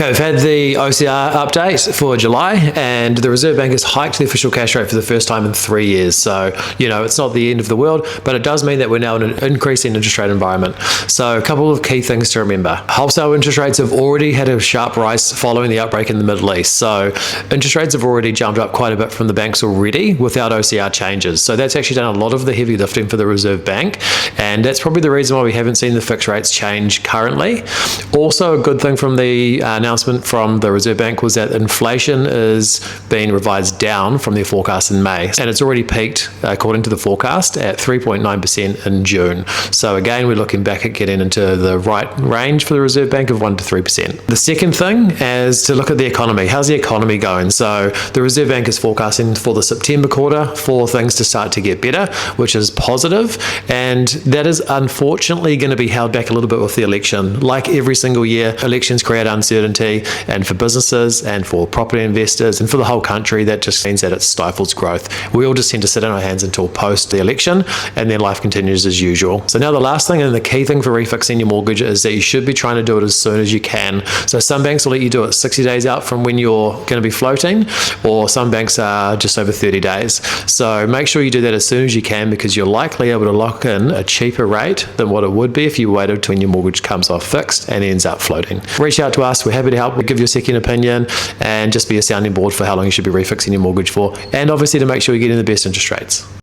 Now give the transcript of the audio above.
We've had the OCR update for July, and the Reserve Bank has hiked the official cash rate for the first time in 3 years. So, it's not the end of the world, but it does mean that we're now in an increasing interest rate environment. So a couple of key things to remember. Wholesale interest rates have already had a sharp rise following the outbreak in the Middle East. So interest rates have already jumped up quite a bit from the banks already without OCR changes. So that's actually done a lot of the heavy lifting for the Reserve Bank, and that's probably the reason why we haven't seen the fixed rates change currently. Also, a good thing from the announcement from the Reserve Bank was that inflation is being revised down from their forecast in May, and it's already peaked, according to the forecast, at 3.9% in June. So again, we're looking back at getting into the right range for the Reserve Bank of 1 to 3%. The second thing is to look at the economy. How's the economy going? So the Reserve Bank is forecasting for the September quarter for things to start to get better, which is positive, and that is unfortunately going to be held back a little bit with the election. Like every single year, elections create uncertainty, and for businesses and for property investors and for the whole country, that just means that it stifles growth. We all just tend to sit on our hands until post the election, and then life continues as usual. So now the last thing and the key thing for refixing your mortgage is that you should be trying to do it as soon as you can. So some banks will let you do it 60 days out from when you're going to be floating, or some banks are just over 30 days. So make sure you do that as soon as you can, because you're likely able to lock in a cheaper rate than what it would be if you waited till when your mortgage comes off fixed and ends up floating. Reach out to us. We're happy to help. We'll give you a second opinion and just be a sounding board for how long you should be refixing your mortgage for, and obviously to make sure you're getting the best interest rates.